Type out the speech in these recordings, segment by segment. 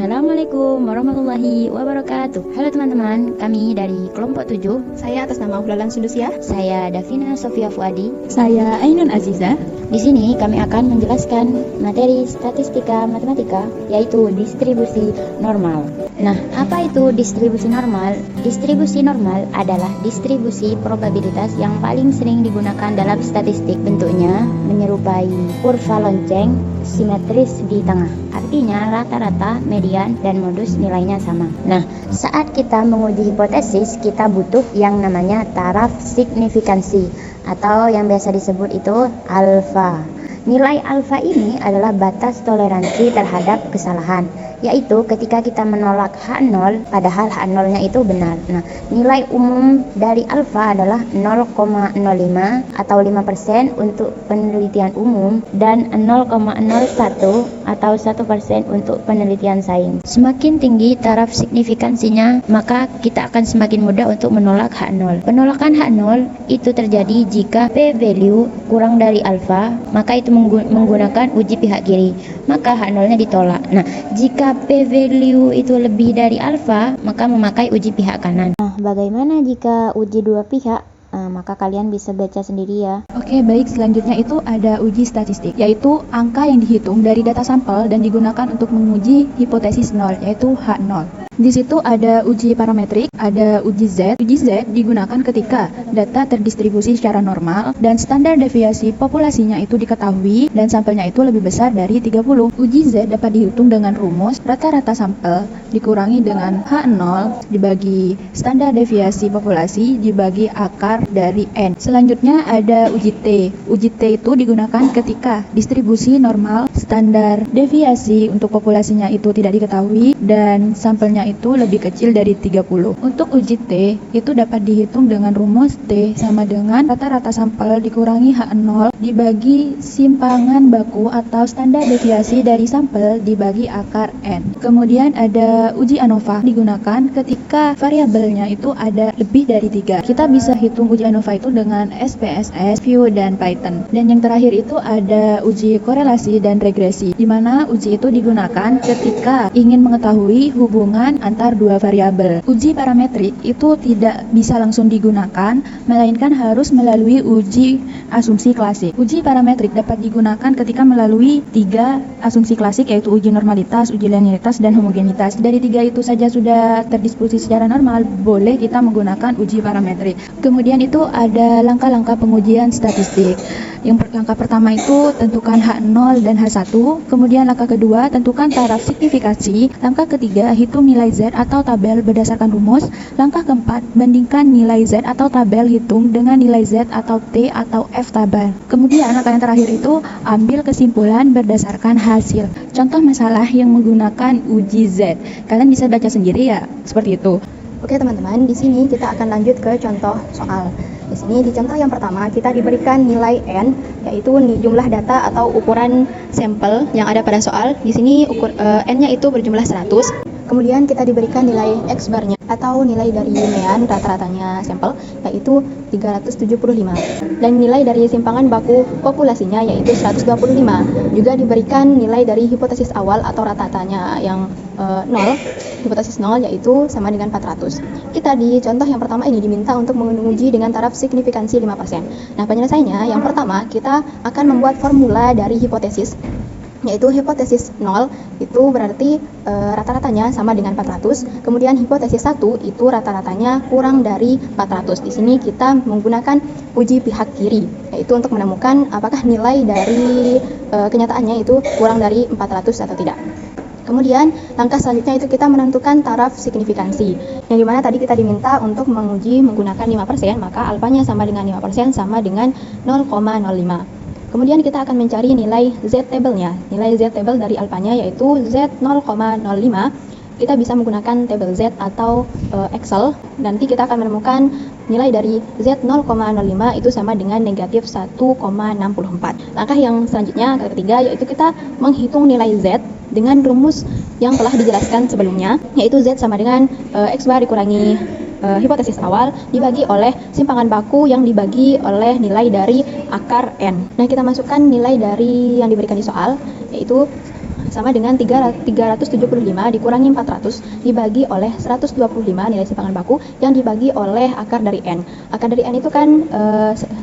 Assalamualaikum warahmatullahi wabarakatuh. Halo teman-teman, kami dari kelompok 7. Saya atas nama Ulalan Sundusia. Saya Davina Sofia Fuadi. Saya Ainun Aziza. Di sini kami akan menjelaskan materi statistika matematika, yaitu distribusi normal. Nah, apa itu distribusi normal? Distribusi normal adalah distribusi probabilitas yang paling sering digunakan dalam statistik. Bentuknya menyerupai kurva lonceng simetris di tengah. Artinya rata-rata, median, dan modus nilainya sama. Nah, saat kita menguji hipotesis, kita butuh yang namanya taraf signifikansi atau yang biasa disebut itu alfa. Nilai alfa ini adalah batas toleransi terhadap kesalahan, yaitu ketika kita menolak H0 padahal H0-nya itu benar. Nah, nilai umum dari alfa adalah 0,05 atau 5% untuk penelitian umum dan 0,01 atau 1% untuk penelitian sains. Semakin tinggi taraf signifikansinya, maka kita akan semakin mudah untuk menolak H0. Penolakan H0 itu terjadi jika p-value kurang dari alfa, maka itu menggunakan uji pihak kiri, maka H0-nya ditolak. Nah, jika p-value itu lebih dari alfa, maka memakai uji pihak kanan. Nah, bagaimana jika uji dua pihak? Maka kalian bisa baca sendiri ya. Oke, baik. Selanjutnya itu ada uji statistik, yaitu angka yang dihitung dari data sampel dan digunakan untuk menguji hipotesis 0, yaitu H0. Di situ ada uji parametrik, ada uji Z. Uji Z digunakan ketika data terdistribusi secara normal dan standar deviasi populasinya itu diketahui dan sampelnya itu lebih besar dari 30. Uji Z dapat dihitung dengan rumus rata-rata sampel dikurangi dengan H0 dibagi standar deviasi populasi dibagi akar dari N. Selanjutnya ada uji T. Uji T itu digunakan ketika distribusi normal standar deviasi untuk populasinya itu tidak diketahui dan sampelnya itu lebih kecil dari 30. Untuk uji T itu dapat dihitung dengan rumus T sama dengan rata-rata sampel dikurangi H0 dibagi simpangan baku atau standar deviasi dari sampel dibagi akar N. Kemudian ada uji ANOVA digunakan ketika variabelnya itu ada lebih dari 3. Kita bisa hitung uji ANOVA itu dengan SPSS, Vue, dan Python. Dan yang terakhir itu ada uji korelasi dan regresi, di mana uji itu digunakan ketika ingin mengetahui hubungan antar dua variabel. Uji parametrik itu tidak bisa langsung digunakan, melainkan harus melalui uji asumsi klasik. Uji parametrik dapat digunakan ketika melalui 3 asumsi klasik, yaitu uji normalitas, uji linearitas, dan homogenitas. Dari 3 itu saja sudah terdistribusi secara normal, boleh kita menggunakan uji parametrik. Kemudian itu ada langkah-langkah pengujian statistik. Langkah pertama itu tentukan H0 dan H1. Kemudian langkah kedua tentukan taraf signifikansi. Langkah ketiga hitung nilai Z atau tabel berdasarkan rumus. Langkah keempat bandingkan nilai Z atau tabel hitung dengan nilai Z atau T atau F tabel. Kemudian langkah yang terakhir itu ambil kesimpulan berdasarkan hasil. Contoh masalah yang menggunakan uji Z. Kalian bisa baca sendiri ya, seperti itu. Oke teman-teman, di sini kita akan lanjut ke contoh soal. Di sini di contoh yang pertama kita diberikan nilai N, yaitu jumlah data atau ukuran sampel yang ada pada soal. Di sini N-nya itu berjumlah 100. Kemudian kita diberikan nilai X barnya atau nilai dari mean rata-ratanya sampel, yaitu 375. Dan nilai dari simpangan baku populasinya yaitu 125. Juga diberikan nilai dari hipotesis awal atau rata-ratanya yang 0, hipotesis 0 yaitu sama dengan 400. Kita di contoh yang pertama ini diminta untuk menguji dengan taraf signifikansi 5%. Nah, penyelesaiannya yang pertama kita akan membuat formula dari hipotesis, yaitu hipotesis 0 itu berarti rata-ratanya sama dengan 400. Kemudian hipotesis 1 itu rata-ratanya kurang dari 400. Di sini kita menggunakan uji pihak kiri, yaitu untuk menemukan apakah nilai dari kenyataannya itu kurang dari 400 atau tidak. Kemudian langkah selanjutnya itu kita menentukan taraf signifikansi, yang dimana tadi kita diminta untuk menguji menggunakan 5%, maka alfanya sama dengan 5% sama dengan 0,05. Kemudian kita akan mencari nilai Z tabelnya. Nilai Z tabel dari alfanya yaitu Z 0,05. Kita bisa menggunakan tabel Z atau Excel. Nanti kita akan menemukan nilai dari Z 0,05 itu sama dengan negatif 1,64. Langkah yang selanjutnya, langkah ketiga, yaitu kita menghitung nilai Z dengan rumus yang telah dijelaskan sebelumnya, yaitu Z sama dengan X bar dikurangi hipotesis awal dibagi oleh simpangan baku yang dibagi oleh nilai dari akar N. Nah, kita masukkan nilai dari yang diberikan di soal, yaitu sama dengan 375 dikurangi 400 dibagi oleh 125 nilai simpangan baku yang dibagi oleh akar dari N. Akar dari N itu kan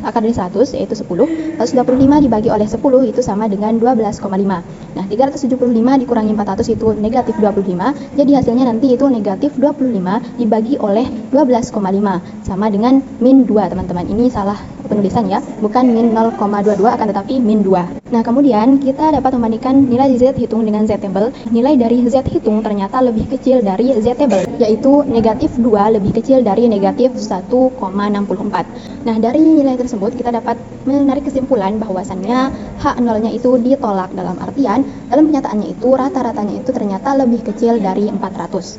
akar dari 100 yaitu 10. 125 dibagi oleh 10 itu sama dengan 12,5. Nah, 375 dikurangi 400 itu negatif 25. Jadi hasilnya nanti itu negatif 25 dibagi oleh 12,5 sama dengan min 2, teman-teman. Ini salah penulisan ya, bukan min 0,22 akan tetapi min 2. Nah, kemudian kita dapat membandingkan nilai Z hitung dengan Z table. Nilai dari Z hitung ternyata lebih kecil dari Z table, yaitu negatif 2 lebih kecil dari negatif 1,64. Nah, dari nilai tersebut kita dapat menarik kesimpulan bahwasannya H0-nya itu ditolak, dalam artian dalam kenyataannya itu rata-ratanya itu ternyata lebih kecil dari 400.